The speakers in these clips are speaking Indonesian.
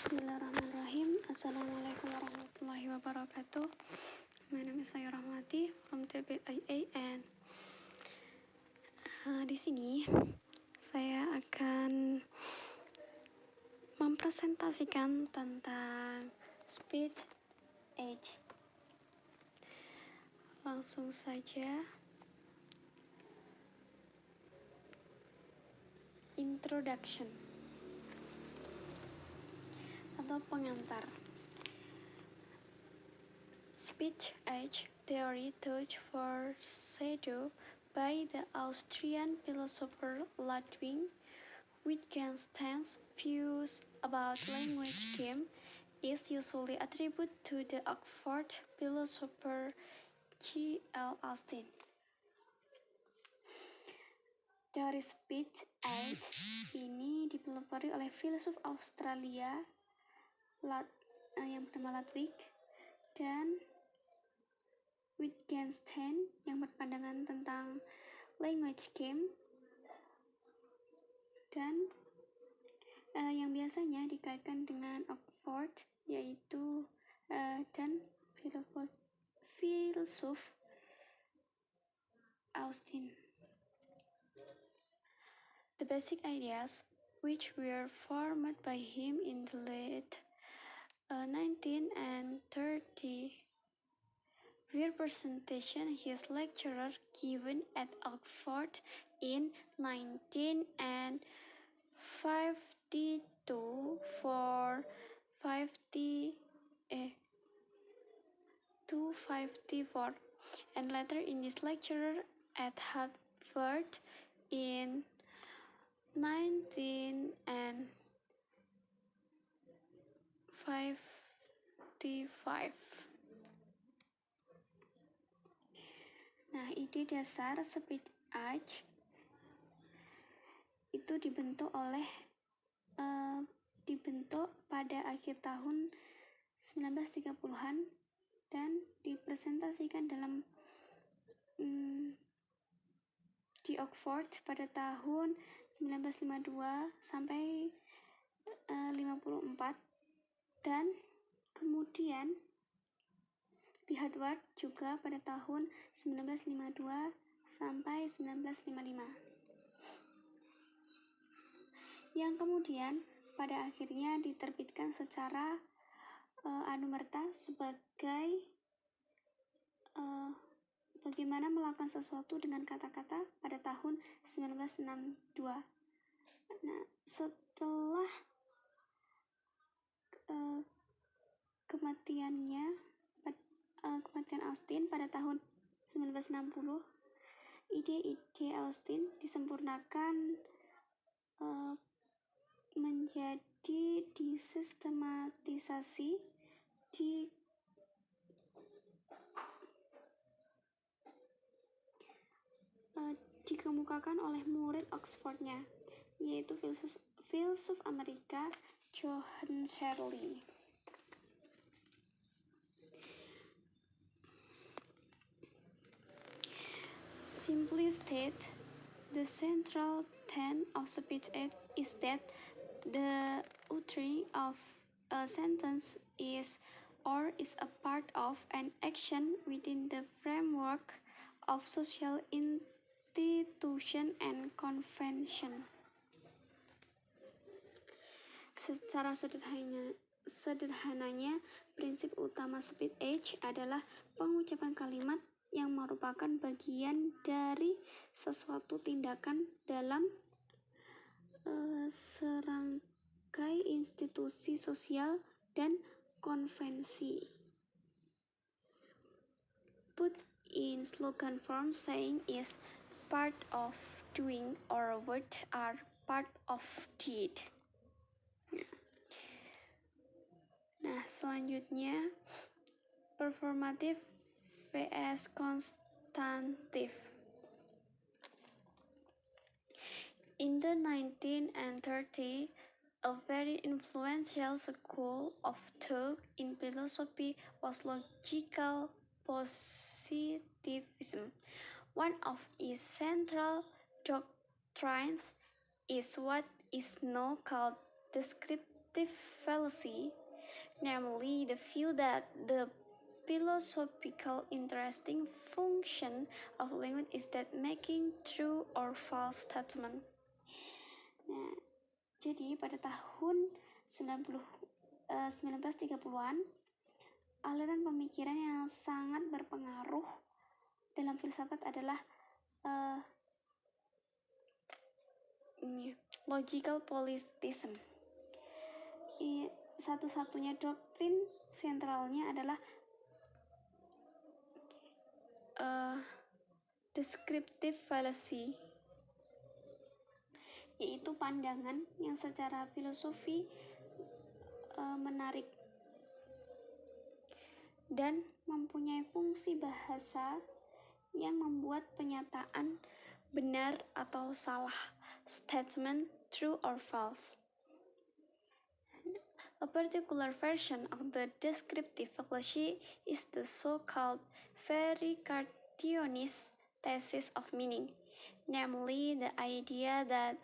Bismillahirrahmanirrahim. Assalamualaikum warahmatullahi wabarakatuh. My name is Rahmawati from TBIA, and di sini saya akan mempresentasikan tentang speech age. Langsung saja. Introduction atau pengantar. Speech age theory taught foreshadowed by the Austrian philosopher Ludwig Wittgenstein's views about language game is usually attributed to the Oxford philosopher G.L. Austin. Teori speech age ini dipelopori oleh filsuf Australia yang bernama Ludwig dan Wittgenstein yang berpandangan tentang language game dan yang biasanya dikaitkan dengan Oxford yaitu dan filsuf Austin. The basic ideas which were formed by him in the late 19th and 30th were presentation his lecturer given at Oxford in 1952 for 254 and later in his lecturer at Harvard in 1955. Nah, ide dasar speech age itu dibentuk pada akhir tahun 1930-an dan dipresentasikan di Oxford pada tahun 1952 sampai 54 dan kemudian di Harvard juga pada tahun 1952 sampai 1955 yang kemudian pada akhirnya diterbitkan secara anumerta sebagai bagaimana melakukan sesuatu dengan kata-kata pada tahun 1962. Nah, setelah kematian Austin pada tahun 1960, ide-ide Austin disempurnakan menjadi disistematisasi dikemukakan oleh murid Oxfordnya, yaitu filsuf Amerika John Shirley. Simply stated, the central theme of speech age is that the uttering of a sentence is or is a part of an action within the framework of social institution and convention. Secara sederhananya, prinsip utama speech age adalah pengucapan kalimat yang merupakan bagian dari sesuatu tindakan dalam serangkai institusi sosial dan konvensi. Put in slogan form, saying is part of doing or word are part of deed. Nah, selanjutnya performative vs constantive. In the 19th and 30th, a very influential school of thought in philosophy was logical positivism. One of its central doctrines is what is now called descriptive descriptive fallacy, namely the view that the philosophical interesting function of language is that making true or false statement. Nah, jadi pada tahun 1930-an, aliran pemikiran yang sangat berpengaruh dalam filsafat adalah logical politism. Satu-satunya doktrin sentralnya adalah descriptive fallacy, yaitu pandangan yang secara filosofi menarik dan mempunyai fungsi bahasa yang membuat pernyataan benar atau salah, statement true or false. A particular version of the descriptive fallacy is the so-called verificationist thesis of meaning, namely the idea that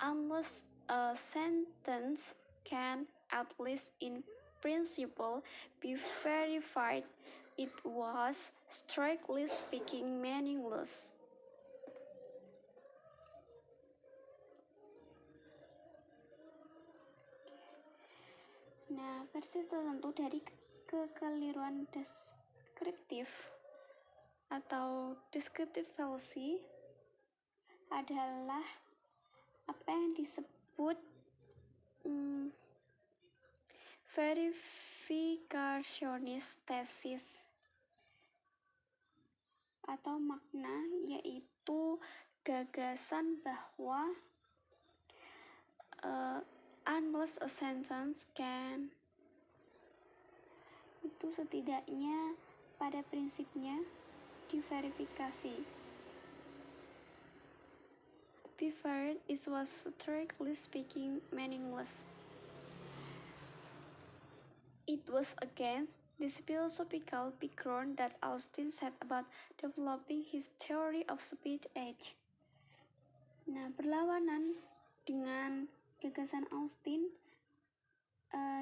unless a sentence can, at least in principle, be verified, it was, strictly speaking, meaningless. Nah, versi tertentu dari kekeliruan deskriptif atau descriptive fallacy adalah apa yang disebut verificationist thesis, atau makna yaitu gagasan bahwa unless a sentence can, itu setidaknya pada prinsipnya diverifikasi. Be verified it was strictly speaking meaningless. It was against this philosophical background that Austin set about developing his theory of speech age. Nah, berlawanan dengan gagasan Austin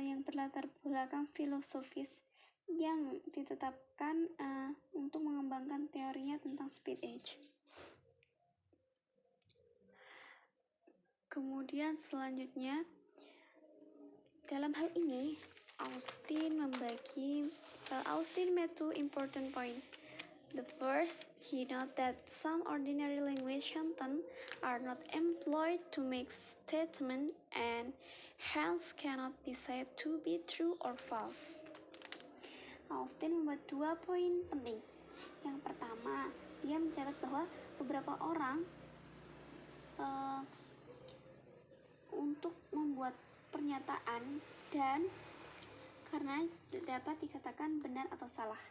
yang berlatar belakang filosofis yang ditetapkan untuk mengembangkan teorinya tentang speech age. Kemudian selanjutnya, dalam hal ini Austin made two important points. The first, he noted that some ordinary language sentences are not employed to make statements and hence cannot be said to be true or false. Austin membuat dua poin penting. Yang pertama, dia mencatat bahwa beberapa orang untuk membuat pernyataan dan karena dapat dikatakan benar atau salah.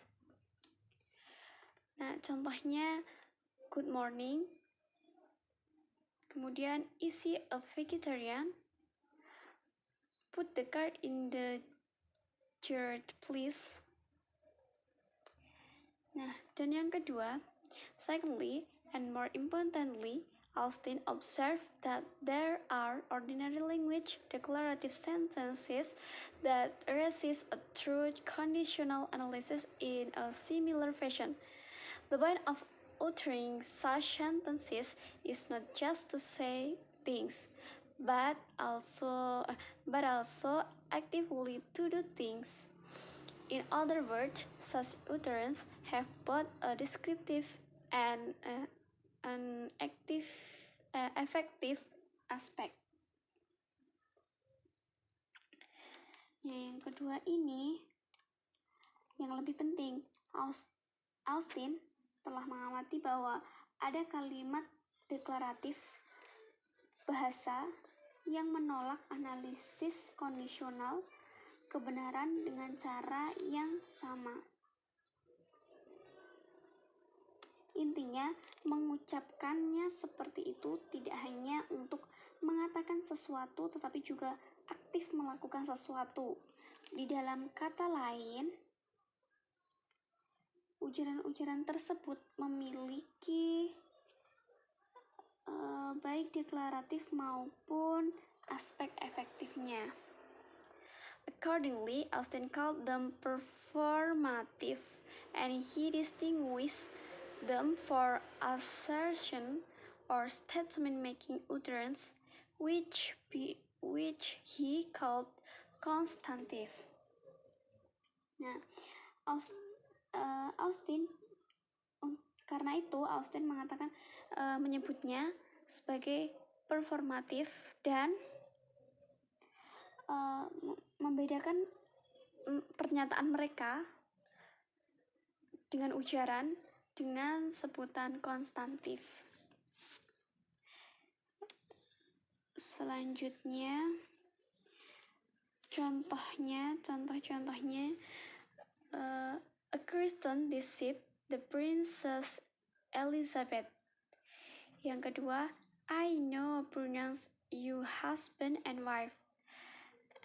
Nah, contohnya good morning, kemudian is he a vegetarian, put the car in the yard please. Nah, dan yang kedua, secondly and more importantly, Austin observed that there are ordinary language declarative sentences that resist a true conditional analysis in a similar fashion. The point of uttering such sentences is not just to say things, but also actively to do things. In other words, such utterance have both a descriptive and an effective aspect. Yang kedua ini, yang lebih penting, Austin telah mengamati bahwa ada kalimat deklaratif bahasa yang menolak analisis kondisional kebenaran dengan cara yang sama. Intinya, mengucapkannya seperti itu tidak hanya untuk mengatakan sesuatu tetapi juga aktif melakukan sesuatu. Di dalam kata lain, ujaran-ujaran tersebut memiliki baik deklaratif maupun aspek efektifnya. Accordingly, Austin called them performative, and he distinguished them for assertion or statement-making utterance, which he called constantive. Nah, Austin karena itu Austin mengatakan menyebutnya sebagai performatif dan membedakan pernyataan mereka dengan ujaran dengan sebutan konstantif. Selanjutnya contoh-contohnya a Christian deceived the Princess Elizabeth. Yang kedua, I now pronounce you husband and wife.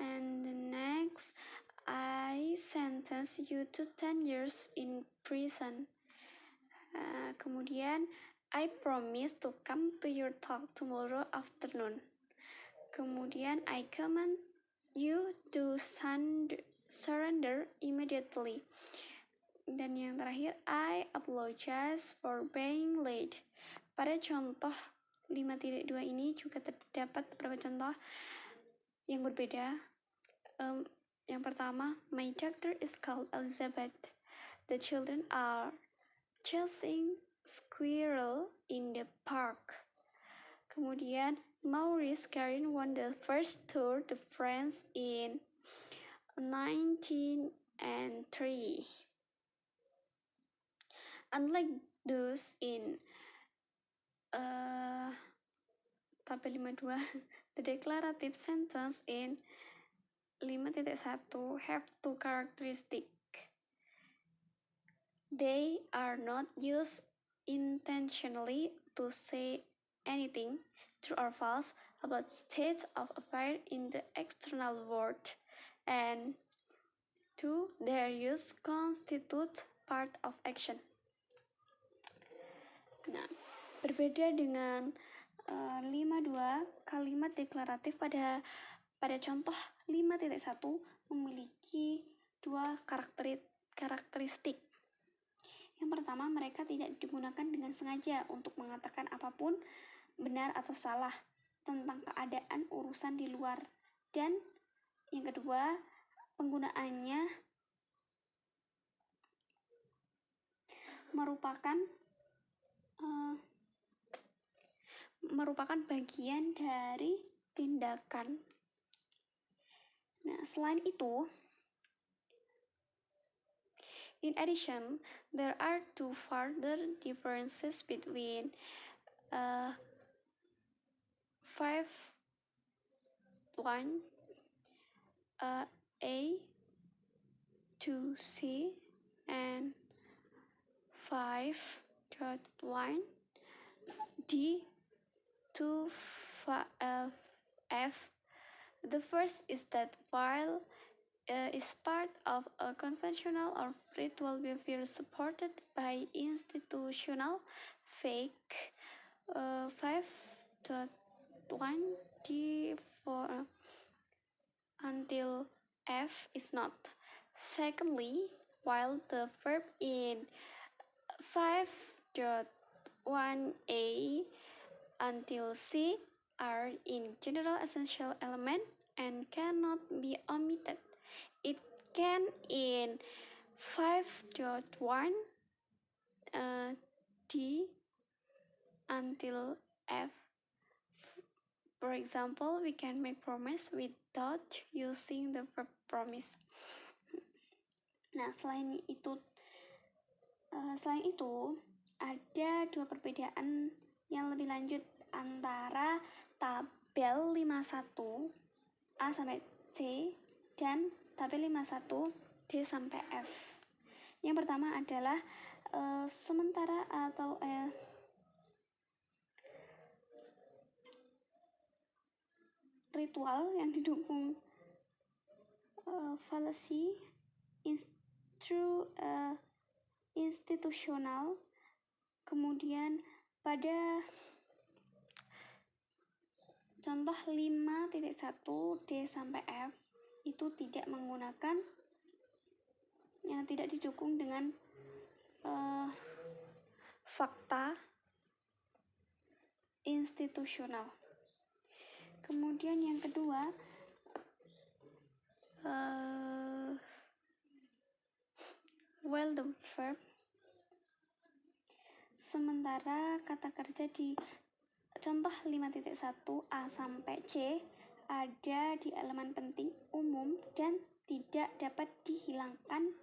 And the next, I sentence you to 10 years in prison. Kemudian, I promise to come to your talk tomorrow afternoon. Kemudian, I command you to surrender immediately. Dan yang terakhir, I apologize for being late. Pada contoh 5.2 ini juga terdapat beberapa contoh yang berbeda. Yang pertama, my daughter is called Elizabeth. The children are chasing squirrel in the park. Kemudian, Maurice Garin won the first Tour de France in 1903. Unlike those in tabel 52, the declarative sentence in 5.1 have two characteristics. They are not used intentionally to say anything, true or false, about state of affairs in the external world, and 2. Their use constitute part of action. Nah, berbeda dengan 5.2, kalimat deklaratif pada contoh 5.1 memiliki dua karakteristik. Yang pertama, mereka tidak digunakan dengan sengaja untuk mengatakan apapun benar atau salah tentang keadaan urusan di luar. Dan yang kedua, penggunaannya merupakan bagian dari tindakan. Nah, selain itu, in addition, there are two further differences between 5.1 A to C and 5.1 D to F. The first is that while is part of a conventional or ritual behavior supported by institutional faith, 5.1 D for until F is not. Secondly, while the verb in 5.1a until C are in general essential element and cannot be omitted, it can in 5.1 D until F. For example, we can make promise without using the verb promise. Nah, selain itu ada dua perbedaan yang lebih lanjut antara tabel 51 A sampai C dan tabel 51 D sampai F. Yang pertama adalah sementara atau ritual yang didukung fallacy institusional. Kemudian pada contoh 5.1 D sampai F itu tidak didukung dengan fakta institusional. Kemudian yang kedua, while the verb, sementara kata kerja di contoh 5.1 A sampai C ada di elemen penting umum dan tidak dapat dihilangkan,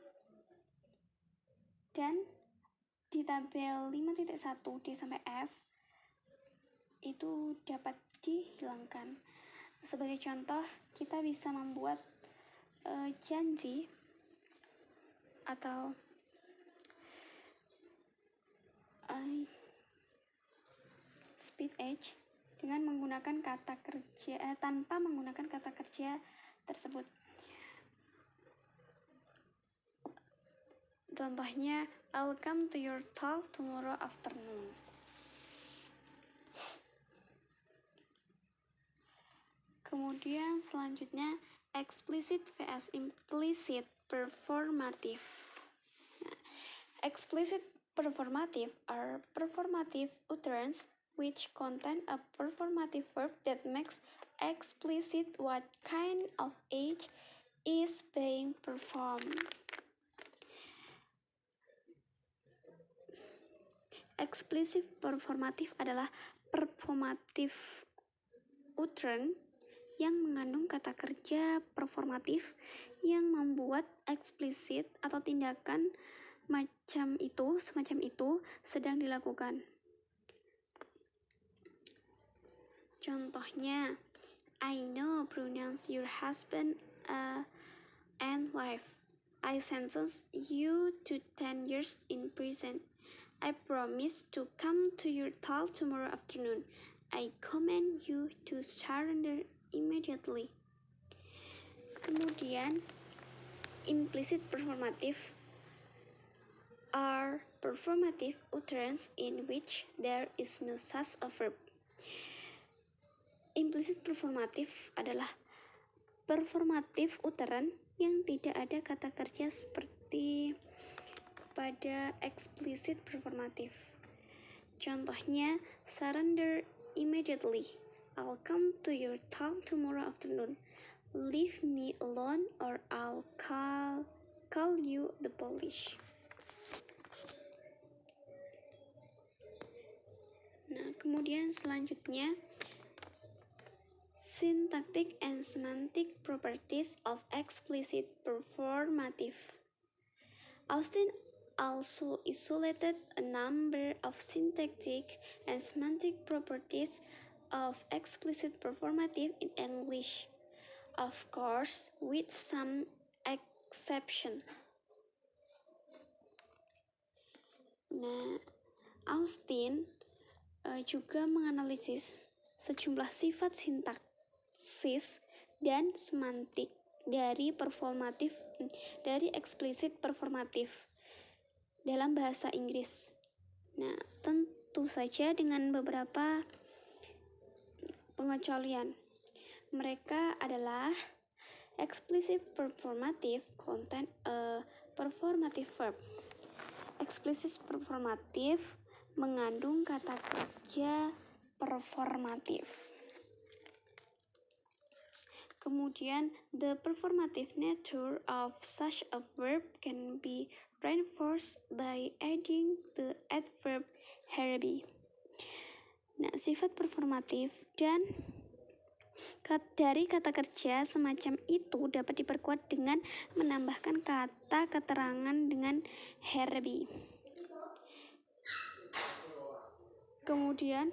dan di tabel 5.1 D sampai F itu dapat dihilangkan. Sebagai contoh, kita bisa membuat janji atau speech act dengan menggunakan kata kerja tanpa menggunakan kata kerja tersebut. Contohnya, I'll come to your talk tomorrow afternoon. Kemudian selanjutnya, explicit vs implicit performative. Explicit performative are performative utterances which contain a performative verb that makes explicit what kind of act is being performed. Explicit performative adalah performative utterance yang mengandung kata kerja performatif yang membuat eksplisit atau tindakan semacam itu sedang dilakukan. Contohnya, I now pronounce your husband and wife. I sentence you to 10 years in prison. I promise to come to your talk tomorrow afternoon. I command you to surrender immediately. Kemudian, implicit performative are performative utterances in which there is no such a verb. Implicit performative adalah performative utterance yang tidak ada kata kerja seperti pada explicit performative. Contohnya, surrender immediately. I'll come to your talk tomorrow afternoon. Leave me alone or I'll call you the police. Nah, kemudian selanjutnya, syntactic and semantic properties of explicit performative. Austin also isolated a number of syntactic and semantic properties of explicit performative in English, of course, with some exception. Nah, Austin juga menganalisis sejumlah sifat sintaksis dan semantik dari explicit performatif dalam bahasa Inggris. Nah, tentu saja dengan beberapa pengecualian. Mereka adalah explicit performative contain a performative verb. Explicit performative mengandung kata kerja performatif. Kemudian, the performative nature of such a verb can be reinforced by adding the adverb be. Nah, sifat performatif dan dari kata kerja semacam itu dapat diperkuat dengan menambahkan kata keterangan dengan be. Kemudian,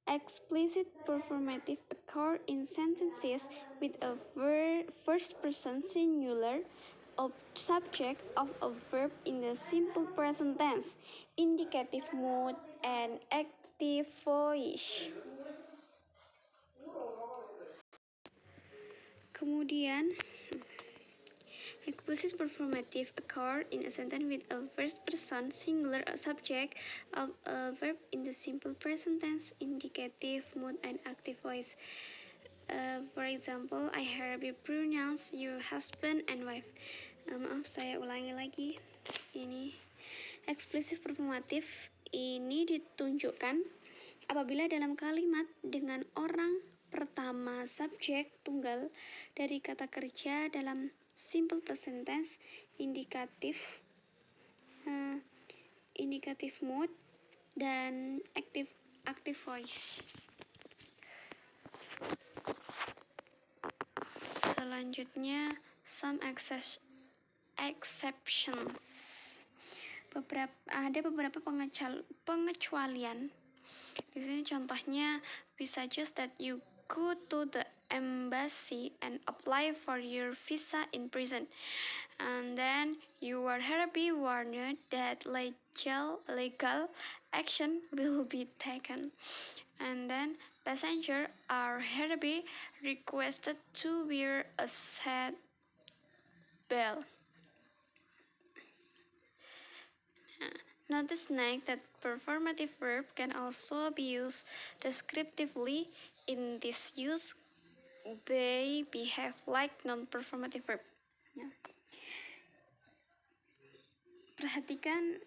explicit performative occur in sentences with a first person singular subject of a verb in the simple present tense, indicative mood, and active voice. Kemudian, explicit performative occur in a sentence with a first person singular subject of a verb in the simple present tense, indicative mood, and active voice. For example, I heard you pronounce your husband and wife. Maaf, saya ulangi lagi. Ini eksplisif performatif ini ditunjukkan apabila dalam kalimat dengan orang pertama subjek tunggal dari kata kerja dalam simple present tense, indikatif mood, dan active voice. Selanjutnya, some exceptions. Ada beberapa pengecualian. Di sini contohnya, we suggest that you go to the embassy and apply for your visa in prison. And then you are hereby warned that legal action will be taken. And then passengers are hereby requested to wear a seat belt. Notice next that performative verb can also be used descriptively. In this use, they behave like non-performative verb. Perhatikan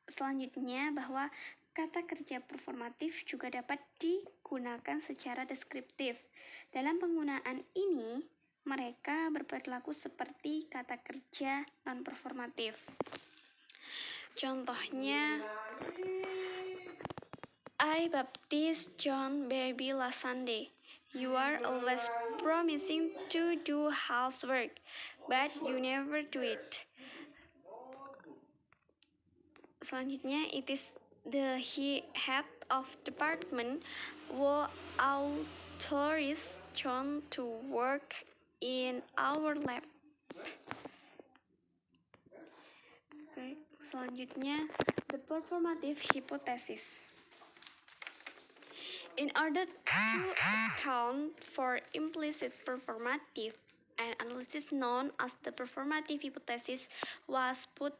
selanjutnya bahwa kata kerja performatif juga dapat digunakan secara deskriptif. Dalam penggunaan ini, mereka berperilaku seperti kata kerja non-performatif. Contohnya, I baptized John baby last Sunday. You are always promising to do housework, but you never do it. Selanjutnya, it is the head of department who authorized John to work in our lab. Okay. Selanjutnya, the performative hypothesis. In order to account for implicit performative, an analysis known as the performative hypothesis was put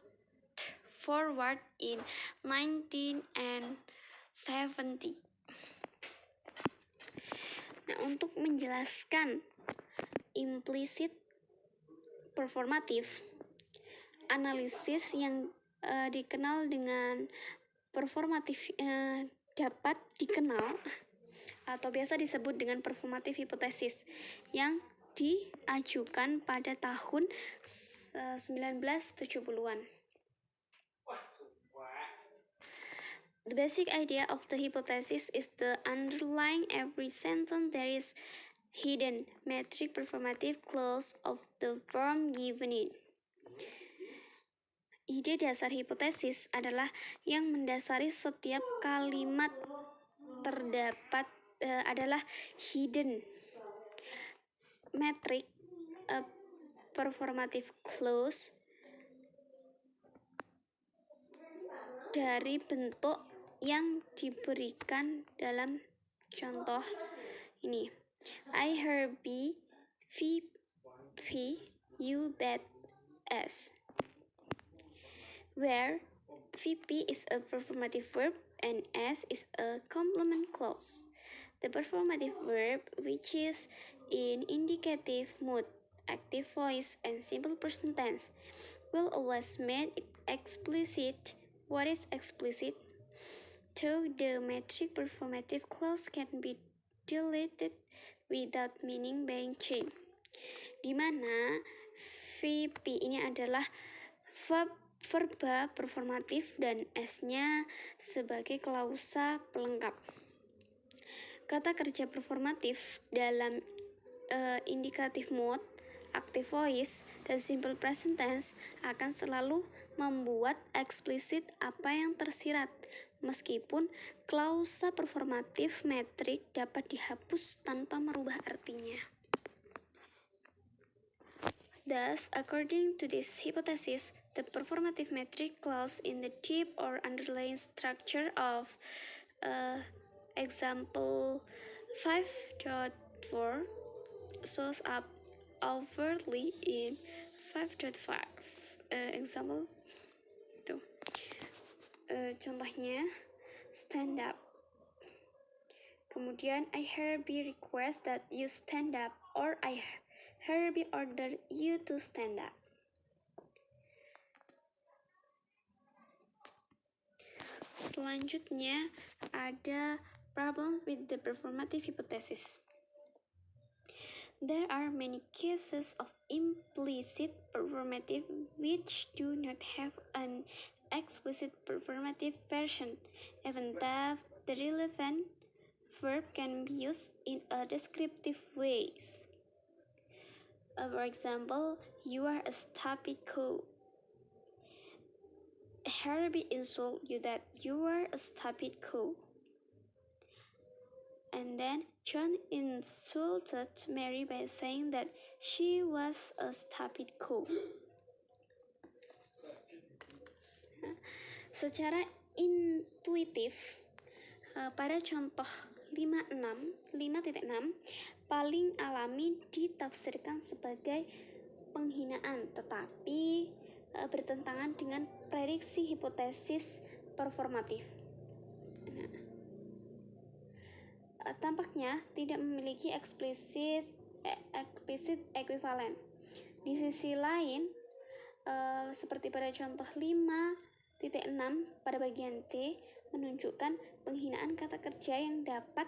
forward in 1970. Nah, untuk menjelaskan implicit performatif, analisis yang dikenal dengan performatif dapat dikenal atau biasa disebut dengan performative hypothesis yang diajukan pada tahun 1970-an. The basic idea of the hypothesis is the underlying every sentence there is hidden metric performative clause of the verb given it. Ide dasar hipotesis adalah yang mendasari setiap kalimat terdapat adalah hidden metric performative clause dari bentuk yang diberikan dalam contoh ini. I hereby VP you that as, where VP is a performative verb and S is a complement clause. The performative verb, which is in indicative mood, active voice, and simple present tense, will always make it explicit. What is explicit? So the metric performative clause can be deleted without meaning being changed. Di mana VP ini adalah verba performatif dan S-nya sebagai klausa pelengkap. Kata kerja performatif dalam indikatif mood, active voice, dan simple present tense akan selalu membuat eksplisit apa yang tersirat, meskipun klausa performatif metrik dapat dihapus tanpa merubah artinya. Thus, according to this hypothesis, the performative metric clause in the deep or underlying structure of example 5.4 shows up overtly in 5.5. Example itu. Contohnya stand up. Kemudian, I hereby request that you stand up, or I hereby order you to stand up. Selanjutnya, ada problem with the performative hypothesis. There are many cases of implicit performative which do not have an explicit performative version, even though the relevant verb can be used in a descriptive ways. For example, you are a stupid cow. Herbie insult you that you are a stupid cow. And then John insulted Mary by saying that she was a stupid cow. Secara intuitif, pada contoh 5.6 paling alami ditafsirkan sebagai penghinaan, tetapi bertentangan dengan prediksi hipotesis performatif. Tampaknya tidak memiliki eksplisit ekuivalen. Di sisi lain, seperti pada contoh 5.6 pada bagian C menunjukkan penghinaan kata kerja yang dapat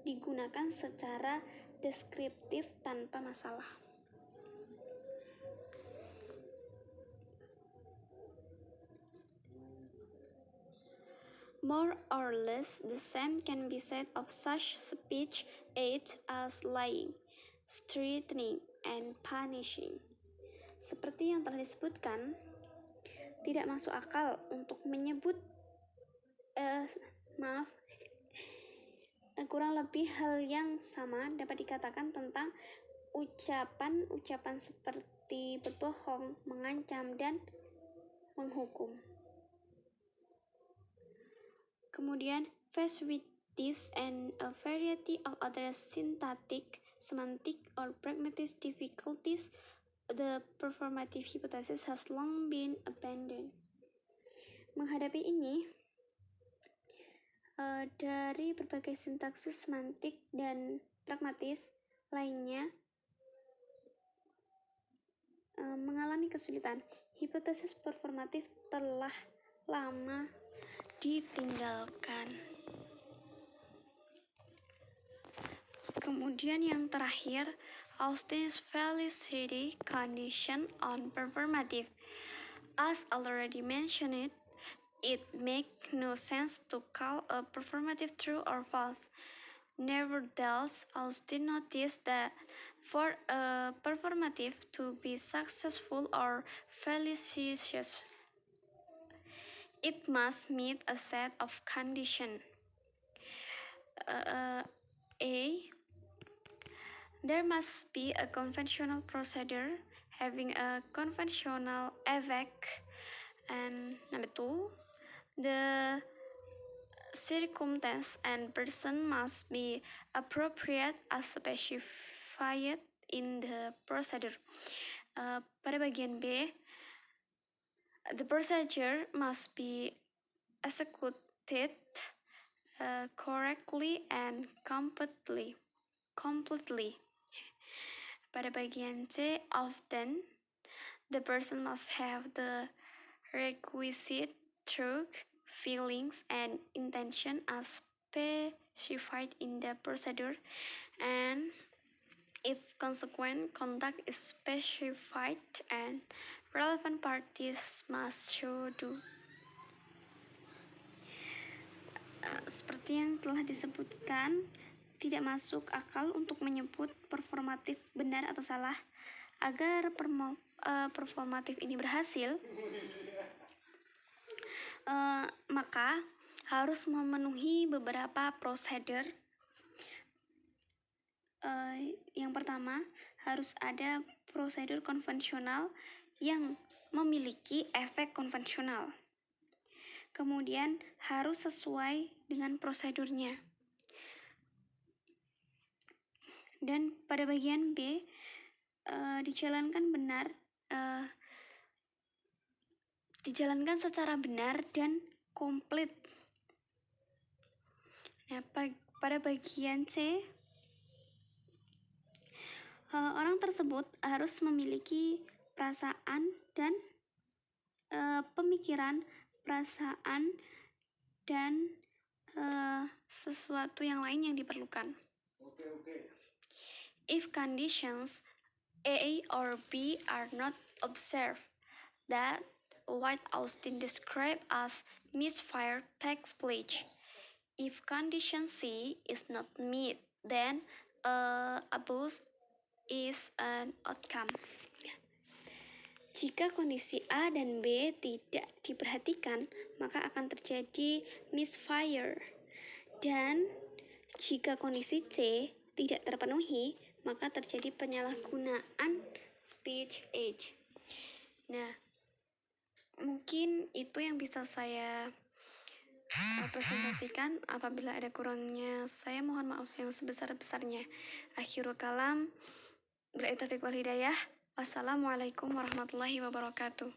digunakan secara deskriptif tanpa masalah. More or less the same can be said of such speech aids as lying, threatening, and punishing. Seperti yang telah disebutkan, tidak masuk akal untuk menyebut kurang lebih hal yang sama dapat dikatakan tentang ucapan-ucapan seperti berbohong, mengancam, dan menghukum. Kemudian, faced with this and a variety of other syntactic, semantic, or pragmatic difficulties, the performative hypothesis has long been abandoned. Menghadapi ini, dari berbagai sintaksis semantik dan pragmatis lainnya mengalami kesulitan, hipotesis performatif telah lama ditinggalkan. Kemudian yang terakhir, Austin's felicity condition on performative. As already mentioned, it makes no sense to call a performative true or false. Nevertheless, Austin noticed that for a performative to be successful or felicitious, it must meet a set of conditions. A. There must be a conventional procedure having a conventional effect. And number 2, the circumstance and person must be appropriate as specified in the procedure. Pada bagian B, the procedure must be executed correctly and completely. Pada bagian C, often the person must have the requisite truth, feelings, and intention as specified in the procedure, and if consequent conduct is specified and relevant parties must show do. Seperti yang telah disebutkan, tidak masuk akal untuk menyebut performatif benar atau salah. Agar performatif ini berhasil, maka harus memenuhi beberapa prosedur. Yang pertama, harus ada prosedur konvensional yang memiliki efek konvensional. Kemudian harus sesuai dengan prosedurnya. Dan pada bagian B, dijalankan secara benar dan komplit. Nah, Pada bagian C, orang tersebut harus memiliki perasaan dan pemikiran, perasaan, dan sesuatu yang lain yang diperlukan. If conditions A or B are not observed, that what Austin described as misfire takes place. If condition C is not met, then abuse is an outcome. Jika kondisi A dan B tidak diperhatikan, maka akan terjadi misfire. Dan jika kondisi C tidak terpenuhi, maka terjadi penyalahgunaan speech act. Nah, mungkin itu yang bisa saya presentasikan. Apabila ada kurangnya, saya mohon maaf yang sebesar-besarnya. Akhirul kalam, billahi taufiq wal hidayah. Wassalamualaikum warahmatullahi wabarakatuh.